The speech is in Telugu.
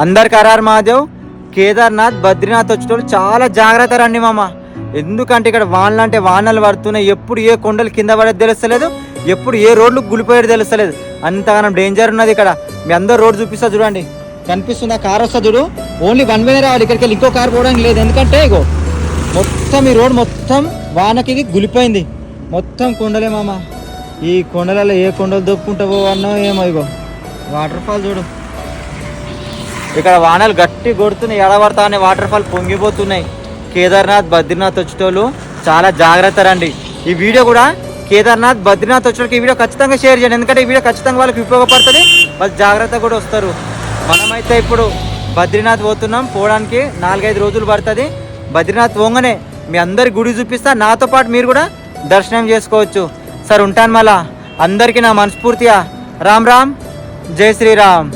అందరికి హరహర మహాదేవ్. కేదార్నాథ్ బద్రీనాథ్ వచ్చేటోళ్ళు చాలా జాగ్రత్త రండి మామ. ఎందుకంటే ఇక్కడ వానలు అంటే వానలు పడుతున్నాయి. ఎప్పుడు ఏ కొండలు కింద పడేది తెలుస్తలేదు, ఎప్పుడు ఏ రోడ్లు గులిపోయేది తెలుస్తలేదు. అంతగానం డేంజర్ ఉన్నది ఇక్కడ. మీ అందరు రోడ్ చూపిస్తా చూడండి, కనిపిస్తుంది ఆ కార్ వస్తా చూడు. ఓన్లీ వన్ వేనే రావాలి, ఇక్కడికి వెళ్ళి ఇంకో కార్ పోవడానికి లేదు. ఎందుకంటే ఇగో మొత్తం ఈ రోడ్ మొత్తం వానకి గులిపోయింది. మొత్తం కొండలే మామ. ఈ కొండలలో ఏ కొండలు దొక్కుంటావో అన్నో ఏమో. ఇగో వాటర్ ఫాల్ చూడు, ఇక్కడ వానలు గట్టి కొడుతున్నాయి. ఎడబడతా అనే వాటర్ ఫాల్ పొంగిపోతున్నాయి. కేదార్నాథ్ బద్రీనాథ్ వచ్చేటోళ్ళు చాలా జాగ్రత్త రండి. ఈ వీడియో కూడా కేదార్నాథ్ బద్రీనాథ్ వచ్చేటోళ్ళకి ఈ వీడియో ఖచ్చితంగా షేర్ చేయండి. ఎందుకంటే ఈ వీడియో ఖచ్చితంగా వాళ్ళకి ఉపయోగపడుతుంది, వాళ్ళు జాగ్రత్త కూడా వస్తారు. మనమైతే ఇప్పుడు బద్రీనాథ్ పోతున్నాం. పోవడానికి 4-5 రోజులు పడుతుంది. బద్రీనాథ్ పోగానే మీ అందరి గుడి చూపిస్తా, నాతో పాటు మీరు కూడా దర్శనం చేసుకోవచ్చు. సార్ ఉంటాను మళ్ళా. అందరికీ నా మనస్ఫూర్తిగా రామ్ రామ్, జై శ్రీరామ్.